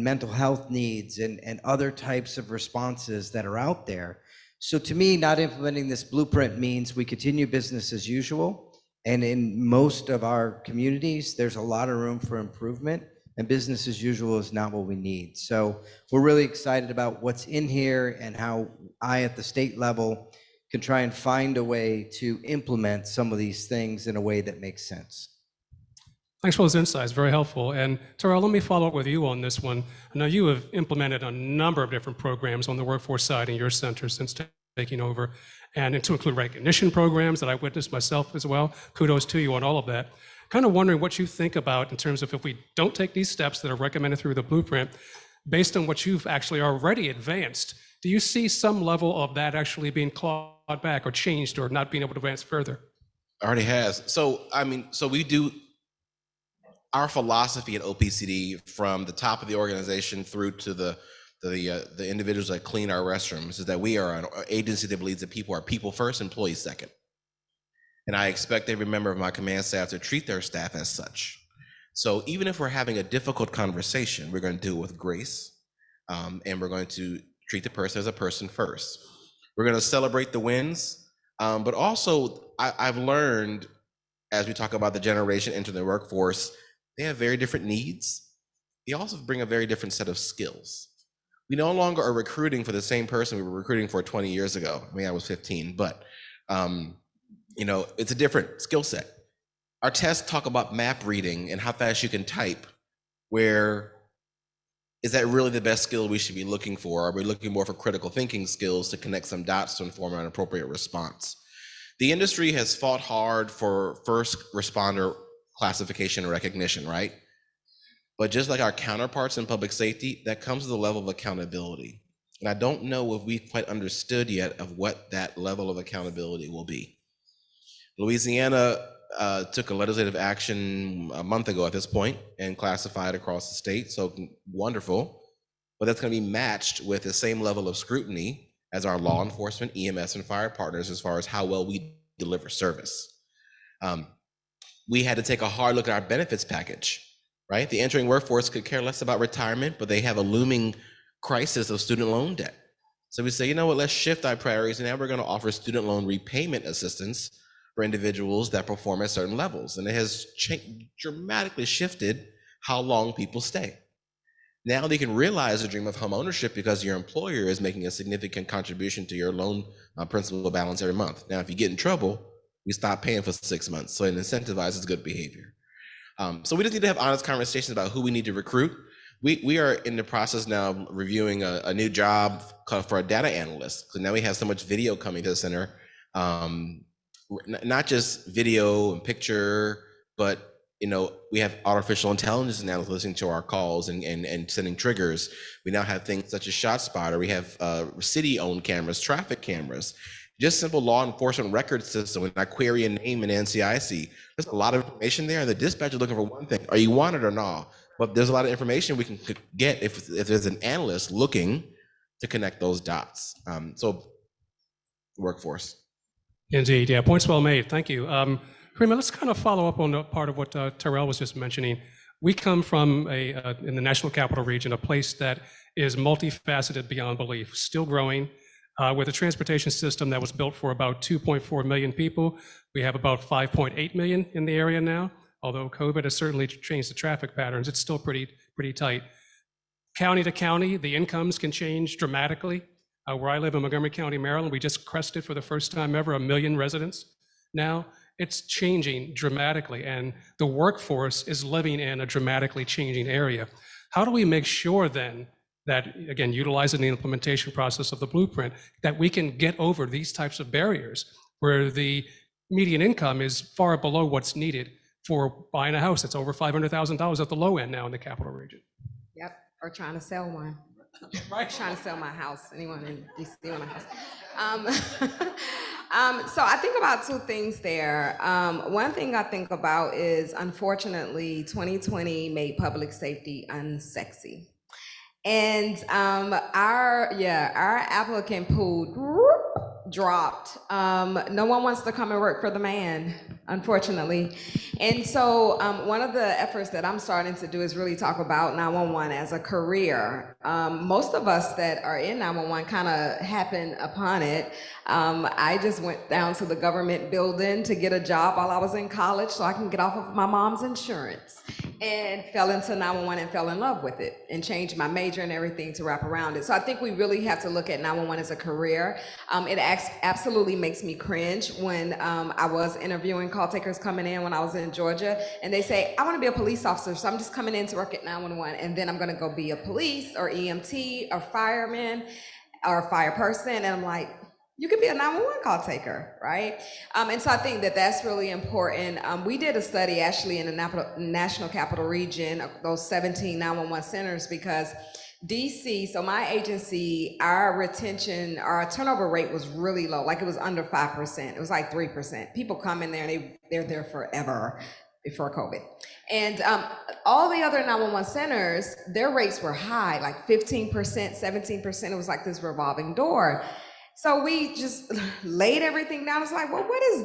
mental health needs and other types of responses that are out there. So to me, not implementing this blueprint means we continue business as usual. And in most of our communities, there's a lot of room for improvement, and business as usual is not what we need. So we're really excited about what's in here and how I, at the state level, can try and find a way to implement some of these things in a way that makes sense. Thanks for those insights, very helpful. And Tyrell, let me follow up with you on this one. I know you have implemented a number of different programs on the workforce side in your center since taking over. and to include recognition programs that I witnessed myself as well. Kudos to you on all of that. Kind of wondering what you think about in terms of if we don't take these steps that are recommended through the blueprint, based on what you've actually already advanced, do you see some level of that actually being clawed back or changed or not being able to advance further? Already has. So, so we do our philosophy at OPCD from the top of the organization through to the individuals that clean our restrooms is that we are an agency that believes that people are people first, employees second. And I expect every member of my command staff to treat their staff as such. So even if we're having a difficult conversation, we're going to do it with grace, and we're going to treat the person as a person first. We're going to celebrate the wins, but also I've learned as we talk about the generation entering the workforce, they have very different needs. They also bring a very different set of skills. We no longer are recruiting for the same person we were recruiting for 20 years ago. I mean, I was 15, but it's a different skill set. Our tests talk about map reading and how fast you can type. Where is that really the best skill we should be looking for? Are we looking more for critical thinking skills to connect some dots to inform an appropriate response? The industry has fought hard for first responder classification and recognition, right? But just like our counterparts in public safety, that comes with a level of accountability. And I don't know if we've quite understood yet of what that level of accountability will be. Louisiana took a legislative action a month ago at this point and classified across the state, so wonderful. But that's going to be matched with the same level of scrutiny as our law enforcement, EMS, and fire partners as far as how well we deliver service. We had to take a hard look at our benefits package, right? The entering workforce could care less about retirement, but they have a looming crisis of student loan debt. So we say, you know what, let's shift our priorities, and now we're going to offer student loan repayment assistance for individuals that perform at certain levels. And it has dramatically shifted how long people stay. Now they can realize the dream of home ownership because your employer is making a significant contribution to your loan principal balance every month. Now, if you get in trouble, we stop paying for 6 months. So it incentivizes good behavior. So we just need to have honest conversations about who we need to recruit. We are in the process now reviewing a new job for a data analyst. So now we have so much video coming to the center, not just video and picture, but we have artificial intelligence now listening to our calls and sending triggers. We now have things such as ShotSpotter. We have city-owned cameras, traffic cameras, just simple law enforcement record system. When I query a name in NCIC, there's a lot of information there. The dispatcher looking for one thing: are you wanted or not? But there's a lot of information we can get if there's an analyst looking to connect those dots. So, workforce. Indeed, yeah, points well made. Thank you. Karima, let's kind of follow up on the part of what Tyrell was just mentioning. We come from in the National Capital Region, a place that is multifaceted beyond belief, still growing, with a transportation system that was built for about 2.4 million people. We have about 5.8 million in the area now. Although COVID has certainly changed the traffic patterns, it's still pretty tight. County to county, the incomes can change dramatically. Where I live in Montgomery County, Maryland, we just crested for the first time ever 1 million residents. Now it's changing dramatically, and the workforce is living in a dramatically changing area. How do we make sure then that, again, utilizing the implementation process of the blueprint, that we can get over these types of barriers where the median income is far below what's needed for buying a house that's over $500,000 at the low end now in the capital region? Yep, or trying to sell one. Right. Trying to sell my house. Anyone in DC want a house? So I think about two things there. One thing I think about is, unfortunately, 2020 made public safety unsexy. And our applicant pool dropped. No one wants to come and work for the man, unfortunately. And so one of the efforts that I'm starting to do is really talk about 911 as a career. Most of us that are in 911 kind of happen upon it. I just went down to the government building to get a job while I was in college so I can get off of my mom's insurance, and fell into 911 and fell in love with it and changed my major and everything to wrap around it. So I think we really have to look at 911 as a career. It absolutely makes me cringe when I was interviewing call takers coming in when I was in Georgia, and they say, I want to be a police officer, so I'm just coming in to work at 911, and then I'm going to go be a police or EMT or fireman or fire person. And I'm like, you can be a 911 call taker, right? And so I think that that's really important. We did a study actually in the National Capital Region, those 17 911 centers, because DC, so my agency, our turnover rate was really low, like it was under 5%. It was like 3%. People come in there and they're there forever before COVID. And all the other 911 centers, their rates were high, like 15%, 17%. It was like this revolving door. So we just laid everything down. It's like, well, what is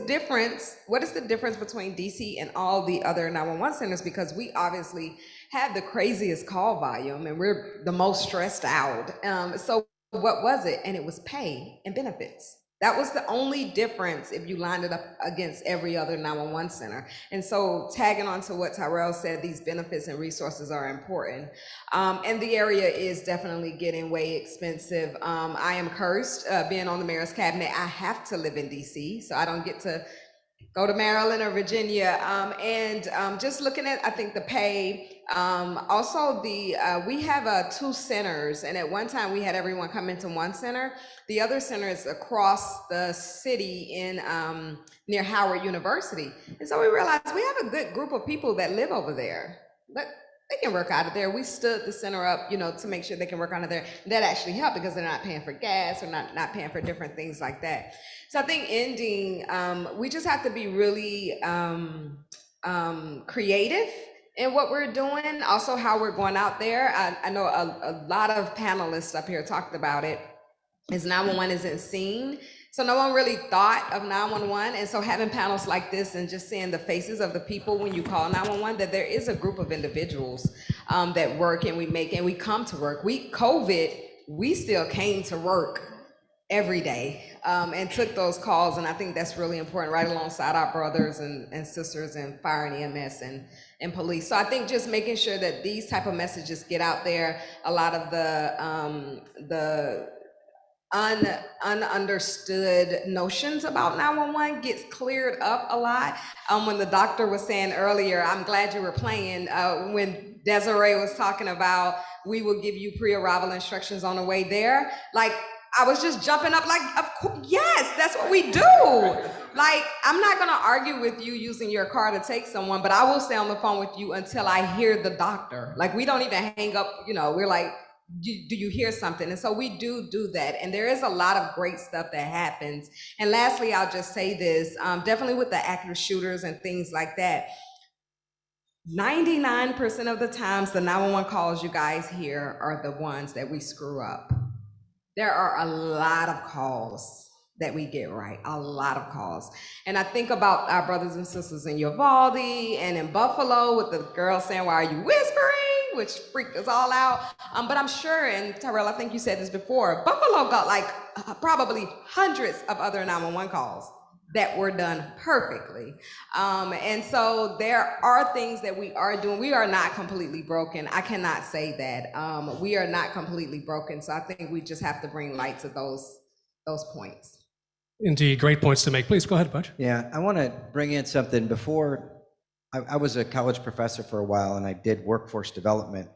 the difference between DC and all the other 911 centers? Because we obviously have the craziest call volume and we're the most stressed out. So what was it? And it was pay and benefits. That was the only difference if you lined it up against every other 911 center. And so tagging on to what Tyrell said, these benefits and resources are important. And the area is definitely getting way expensive. I am cursed being on the mayor's cabinet. I have to live in DC, so I don't get to go to Maryland or Virginia. Just looking at, I think the pay, also we have 2 centers, and at one time we had everyone come into one center. The other center is across the city in near Howard University. And so we realized we have a good group of people that live over there, but they can work out of there. We stood the center up, to make sure they can work out of there. That actually helped because they're not paying for gas or not paying for different things like that. So I think ending, we just have to be really creative in what we're doing, also how we're going out there. I know a lot of panelists up here talked about it, is 911 isn't seen. So no one really thought of 911. And so having panels like this and just seeing the faces of the people when you call 911, that there is a group of individuals that work and we come to work. We still came to work every day and took those calls. And I think that's really important, right alongside our brothers and sisters in fire and EMS and police. So I think just making sure that these type of messages get out there, a lot of the ununderstood notions about 911 gets cleared up a lot. When the doctor was saying earlier, I'm glad you were playing, when Desiree was talking about, we will give you pre-arrival instructions on the way there. Like, I was just jumping up like, of course, yes, that's what we do. Like, I'm not gonna argue with you using your car to take someone, but I will stay on the phone with you until I hear the doctor. Like, we don't even hang up, we're like, do you hear something? And so we do that. And there is a lot of great stuff that happens. And lastly, I'll just say this, definitely with the active shooters and things like that, 99% of the times the 911 calls you guys hear are the ones that we screw up. There are a lot of calls that we get right, a lot of calls. And I think about our brothers and sisters in Uvalde and in Buffalo with the girl saying, why are you whispering? Which freaked us all out. But I'm sure, and Tyrell, I think you said this before, Buffalo got like probably hundreds of other 911 calls that were done perfectly. And so there are things that we are doing. We are not completely broken. I cannot say that. We are not completely broken. So I think we just have to bring light to those points. Indeed, great points to make. Please go ahead, Budge. Yeah, I want to bring in something. Before, I was a college professor for a while, and I did workforce development.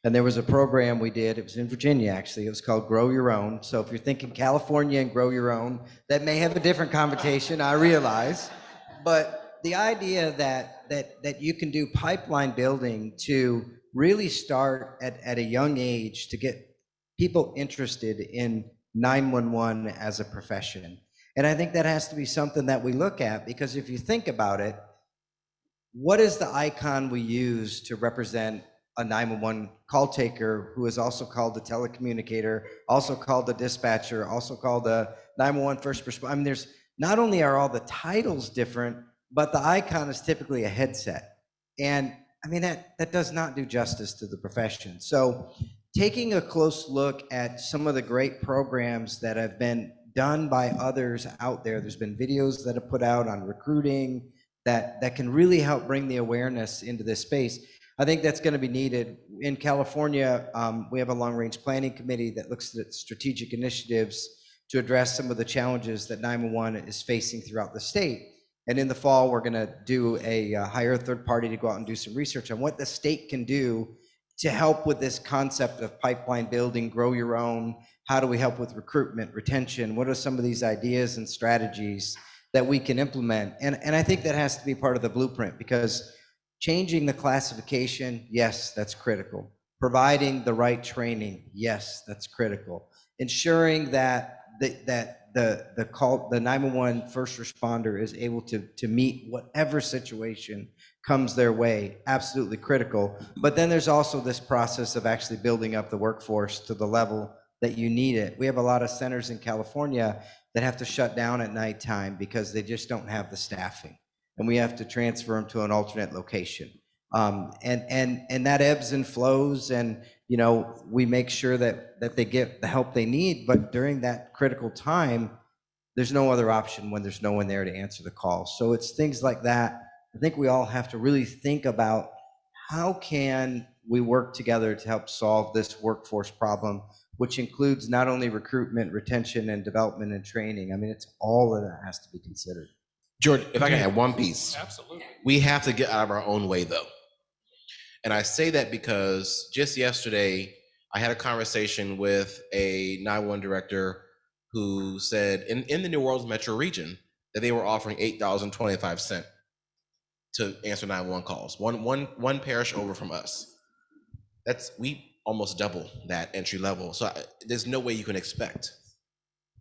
And there was a program we did, it was in Virginia, actually. It was called Grow Your Own. So if you're thinking California and grow your own, that may have a different connotation, I realize. But the idea that you can do pipeline building to really start at a young age to get people interested in 911 as a profession. And I think that has to be something that we look at, because if you think about it, what is the icon we use to represent a 911 call taker, who is also called a telecommunicator, also called a dispatcher, also called a 911 first responder? I mean, there's not only are all the titles different, but the icon is typically a headset. And I mean, that does not do justice to the profession. So taking a close look at some of the great programs that have been done by others out there, there's been videos that have put out on recruiting that can really help bring the awareness into this space. I think that's going to be needed. In California, we have a long-range planning committee that looks at strategic initiatives to address some of the challenges that 911 is facing throughout the state. And in the fall, we're going to do hire a third party to go out and do some research on what the state can do to help with this concept of pipeline building, grow your own, How do we help with recruitment, retention? What are some of these ideas and strategies that we can implement? And I think that has to be part of the blueprint, because changing the classification, yes, that's critical. Providing the right training, yes, that's critical. Ensuring that the 911 first responder is able to meet whatever situation comes their way, absolutely critical. But then there's also this process of actually building up the workforce to the level that you need it. We have a lot of centers in California that have to shut down at nighttime because they just don't have the staffing, and we have to transfer them to an alternate location. And that ebbs and flows, and we make sure that they get the help they need. But during that critical time, there's no other option when there's no one there to answer the call. So it's things like that. I think we all have to really think about how can we work together to help solve this workforce problem, which includes not only recruitment, retention, and development and training. I mean, it's all of that has to be considered. George, if I can add one piece. Absolutely. We have to get out of our own way, though. And I say that because just yesterday, I had a conversation with a 911 director who said in the New Orleans metro region that they were offering $8.25 to answer 911 calls. One parish over from us. We almost double that entry level. So there's no way you can expect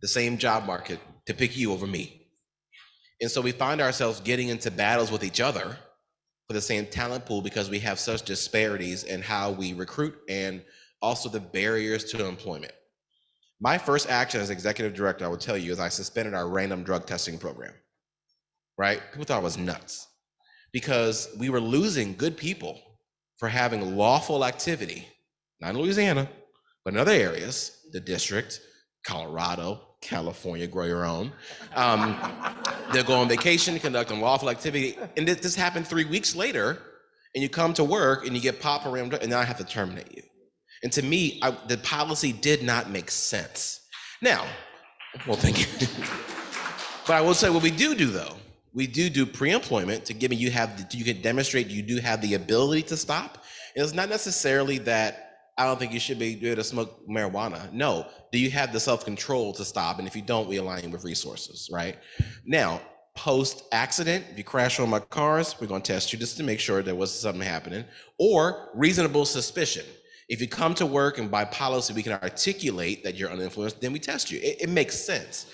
the same job market to pick you over me. And so we find ourselves getting into battles with each other for the same talent pool because we have such disparities in how we recruit and also the barriers to employment. My first action as executive director, I would tell you, is I suspended our random drug testing program, right? People thought it was nuts because we were losing good people for having lawful activity, not in Louisiana, but in other areas, the district, Colorado, California, grow your own. They'll go on vacation, conduct unlawful activity. And this happened 3 weeks later, and you come to work and you get popped around, and now I have to terminate you. And to me, the policy did not make sense. Now, well, thank you. But I will say what we do though, we do pre-employment to give you can demonstrate you do have the ability to stop. And it's not necessarily that I don't think you should be able to smoke marijuana. No, do you have the self-control to stop? And if you don't, we align you with resources, right? Now, post-accident, if you crash on my cars, we're gonna test you just to make sure there wasn't something happening, or reasonable suspicion. If you come to work and by policy we can articulate that you're uninfluenced, then we test you. It makes sense.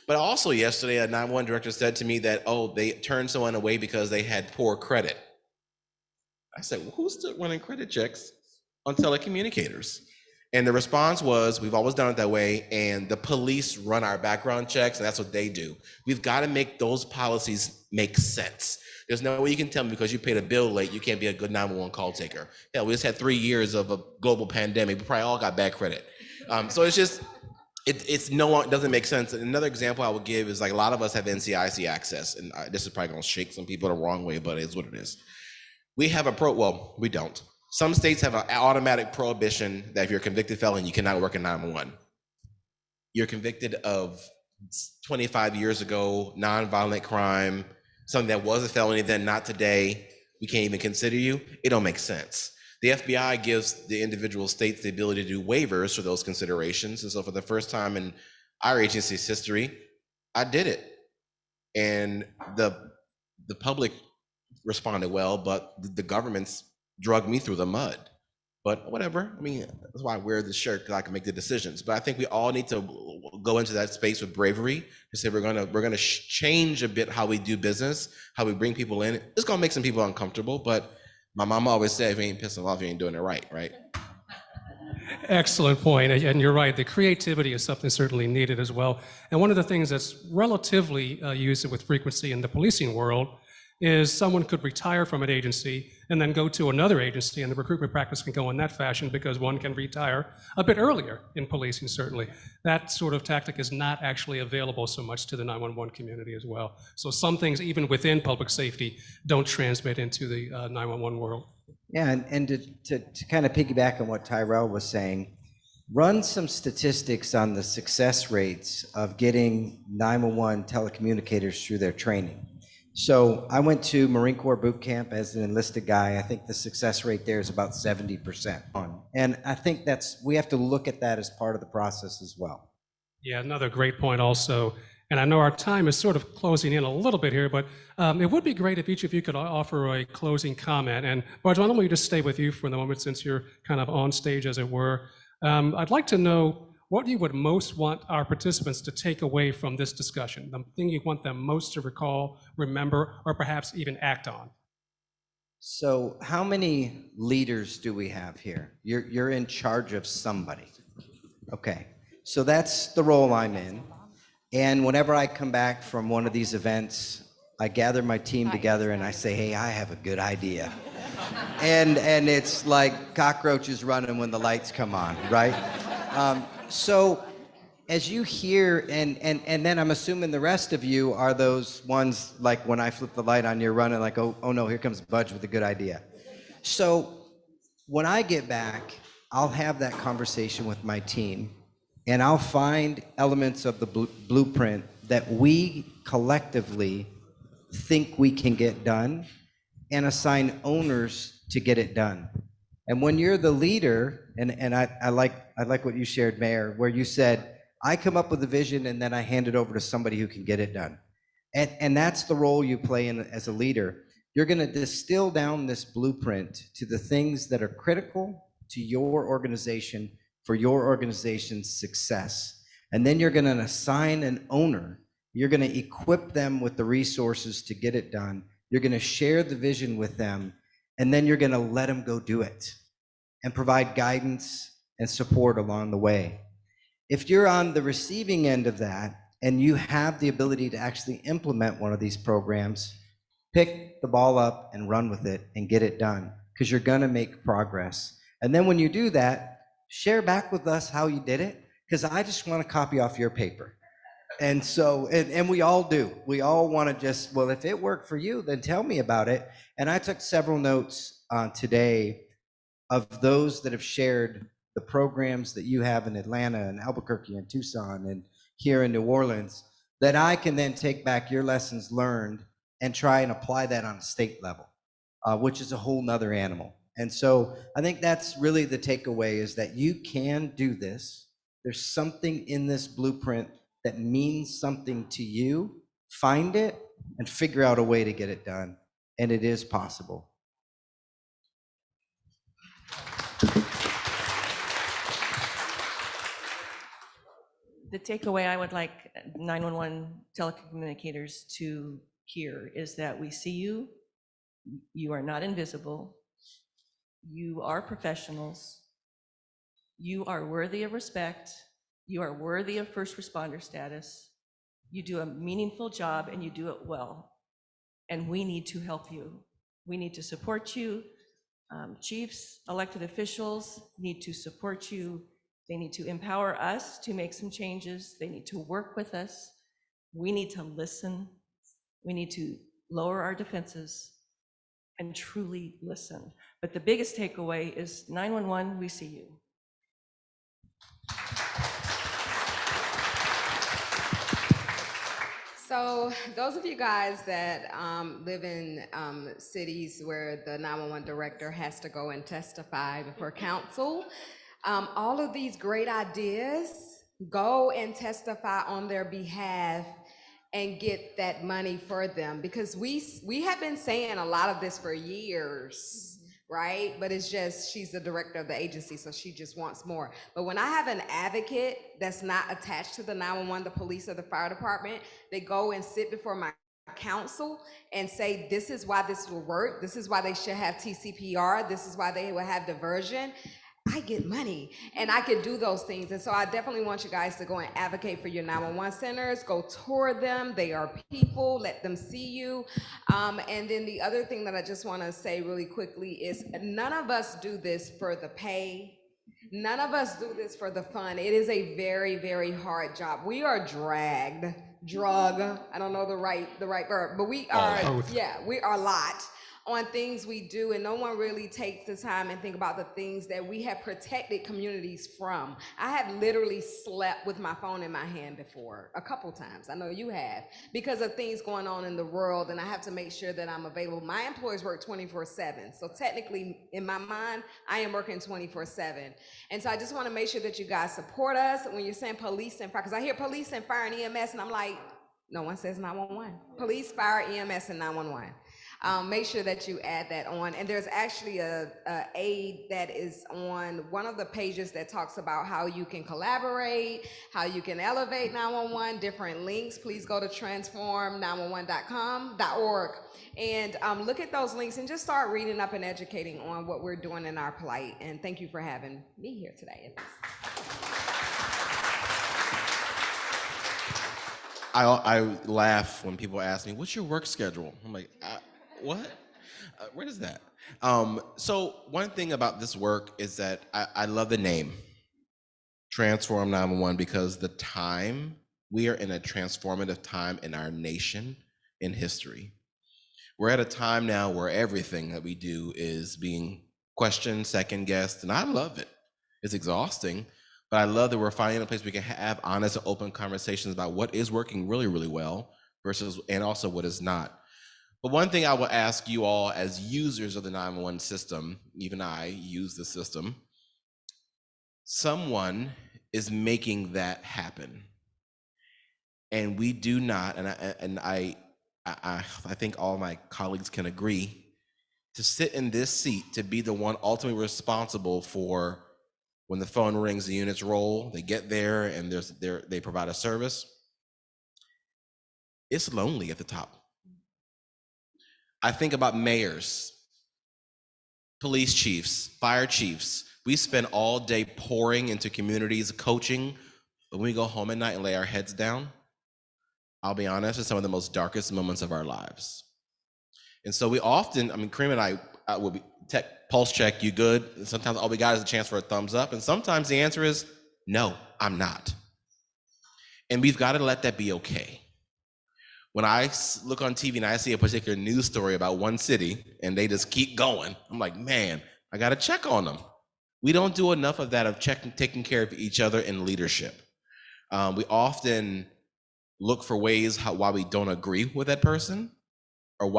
But also yesterday, a 911 director said to me that, they turned someone away because they had poor credit. I said, well, who's still running credit checks on telecommunicators? And the response was, we've always done it that way, and the police run our background checks, and that's what they do. We've got to make those policies make sense. There's no way you can tell me because you paid a bill late, you can't be a good 911 call taker. Hell, we just had 3 years of a global pandemic. We probably all got bad credit. So it's just, it doesn't make sense. And another example I would give is like a lot of us have NCIC access, and this is probably gonna shake some people the wrong way, but it's what it is. We have we don't. Some states have an automatic prohibition that if you're a convicted felon, you cannot work in 911. You're convicted of 25 years ago, nonviolent crime, something that was a felony then, not today, we can't even consider you. It don't make sense. The FBI gives the individual states the ability to do waivers for those considerations. And so for the first time in our agency's history, I did it. And the public responded well, but the government's drug me through the mud. But whatever, I mean, that's why I wear this shirt, because I can make the decisions. But I think we all need to go into that space with bravery to say we're gonna change a bit how we do business, how we bring people in. It's gonna make some people uncomfortable, but my mom always said, if you ain't pissing them off, you ain't doing it right, right? Excellent point. And you're right, the creativity is something certainly needed as well. And one of the things that's relatively used with frequency in the policing world is someone could retire from an agency and then go to another agency, and the recruitment practice can go in that fashion because one can retire a bit earlier in policing, certainly. That sort of tactic is not actually available so much to the 911 community as well. So some things, even within public safety, don't transmit into the 911 world. Yeah, and to kind of piggyback on what Tyrell was saying, run some statistics on the success rates of getting 911 telecommunicators through their training. So I went to Marine Corps boot camp as an enlisted guy. I think the success rate there is about 70%. And I think we have to look at that as part of the process as well. Yeah, another great point also. And I know our time is sort of closing in a little bit here, but it would be great if each of you could offer a closing comment. And Budge, why don't we just stay with you for the moment since you're kind of on stage, as it were. I'd like to know what you would most want our participants to take away from this discussion, the thing you want them most to recall, remember, or perhaps even act on. So how many leaders do we have here? You're in charge of somebody. Okay, so that's the role I'm in. And whenever I come back from one of these events, I gather my team together and I say, hey, I have a good idea. and it's like cockroaches running when the lights come on, right? So as you hear, and then I'm assuming the rest of you are those ones like when I flip the light on, you're running like, oh no, here comes Budge with a good idea. So when I get back, I'll have that conversation with my team and I'll find elements of the blueprint that we collectively think we can get done and assign owners to get it done. And when you're the leader, and I like what you shared, Mayor, where you said, I come up with a vision and then I hand it over to somebody who can get it done. And that's the role you play in as a leader. You're gonna distill down this blueprint to the things that are critical to your organization for your organization's success. And then you're gonna assign an owner. You're gonna equip them with the resources to get it done. You're gonna share the vision with them, and then you're gonna let them go do it and provide guidance and support along the way. If you're on the receiving end of that and you have the ability to actually implement one of these programs, pick the ball up and run with it and get it done, because you're gonna make progress. And then when you do that, share back with us how you did it, because I just want to copy off your paper. And so, and we all do. We all want to just, well, if it worked for you, then tell me about it. And I took several notes today of those that have shared the programs that you have in Atlanta and Albuquerque and Tucson and here in New Orleans, that I can then take back your lessons learned and try and apply that on a state level, which is a whole nother animal. And so I think that's really the takeaway, is that you can do this. There's something in this blueprint that means something to you. Find it and figure out a way to get it done. And it is possible. The takeaway I would like 911 telecommunicators to hear is that we see you. You are not invisible. You are professionals. You are worthy of respect. You are worthy of first responder status. You do a meaningful job and you do it well. And we need to help you. We need to support you. Chiefs, elected officials need to support you. They need to empower us to make some changes. They need to work with us. We need to listen. We need to lower our defenses and truly listen. But the biggest takeaway is 911, we see you. So those of you guys that live in cities where the 911 director has to go and testify before council, all of these great ideas, go and testify on their behalf and get that money for them, because we have been saying a lot of this for years, right? But it's just, she's the director of the agency, so she just wants more. But when I have an advocate that's not attached to the 911, the police, or the fire department, they go and sit before my council and say, this is why this will work, this is why they should have TCPR, this is why they will have diversion, I get money and I can do those things. And so I definitely want you guys to go and advocate for your 911 centers, go tour them. They are people, let them see you. And then the other thing that I just want to say really quickly is, none of us do this for the pay. None of us do this for the fun. It is a very, very hard job. We are drug, I don't know the right verb, but we are, yeah, we are a lot on things we do, and no one really takes the time and think about the things that we have protected communities from. I have literally slept with my phone in my hand before, a couple times. I know you have, because of things going on in the world, and I have to make sure that I'm available. My employees work 24/7, so technically, in my mind, I am working 24/7. And so I just want to make sure that you guys support us when you're saying police and fire, because I hear police and fire and EMS, and I'm like, no one says 911. Police, fire, EMS, and 911. Make sure that you add that on. And there's actually a aid that is on one of the pages that talks about how you can collaborate, how you can elevate 911, different links. Please go to transform911.org and look at those links and just start reading up and educating on what we're doing in our plight. And thank you for having me here today. I laugh when people ask me, what's your work schedule? I'm like, what? Where is that? So one thing about this work is that I love the name, Transform 911, because we are in a transformative time in our nation, in history. We're at a time now where everything that we do is being questioned, second guessed, and I love it. It's exhausting, but I love that we're finding a place we can have honest and open conversations about what is working really, really well versus, and also what is not. But one thing I will ask you all as users of the 911 system, even I use the system, someone is making that happen. And we do not, and I think all my colleagues can agree, to sit in this seat, to be the one ultimately responsible for when the phone rings, the units roll, they get there, and they provide a service. It's lonely at the top. I think about mayors, police chiefs, fire chiefs. We spend all day pouring into communities, coaching, but when we go home at night and lay our heads down, I'll be honest, it's some of the most darkest moments of our lives. And so we often, Karima and I will be pulse check, you good? And sometimes all we got is a chance for a thumbs up, and sometimes the answer is, no, I'm not. And we've got to let that be okay. When I look on TV and I see a particular news story about one city and they just keep going, I'm like, man, I got to check on them. We don't do enough of that, of taking care of each other in leadership. We often look for ways why we don't agree with that person, or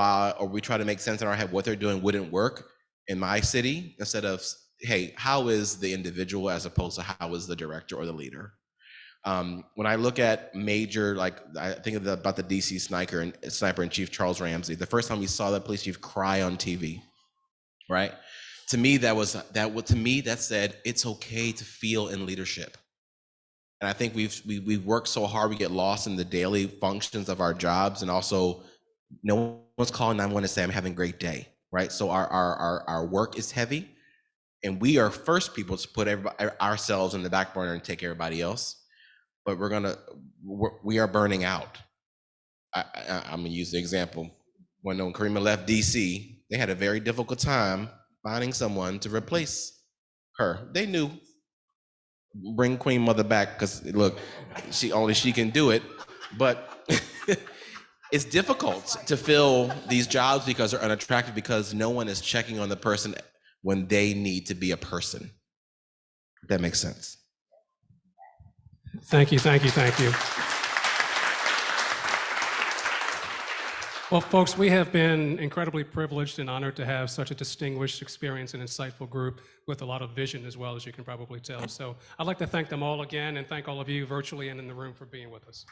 we try to make sense in our head what they're doing wouldn't work in my city, instead of, hey, how is the individual as opposed to how is the director or the leader? When I look at major, I think about the DC sniper in chief Charles Ramsey, the first time we saw that police chief cry on TV, right? To me, that said, it's okay to feel in leadership. And I think we've worked so hard, we get lost in the daily functions of our jobs, and also no one's calling 911 to say, I'm having a great day, right? So our work is heavy, and we are first people to put ourselves in the back burner and take everybody else. But we are burning out. I'm gonna use the example. When Karima left DC, they had a very difficult time finding someone to replace her. They knew, bring Queen Mother back, because look, she can do it. But it's difficult to fill these jobs because they're unattractive, because no one is checking on the person when they need to be a person. If that makes sense. Thank you, thank you, thank you. Well, folks, we have been incredibly privileged and honored to have such a distinguished, experienced, and insightful group with a lot of vision as well, as you can probably tell. So I'd like to thank them all again, and thank all of you virtually and in the room for being with us.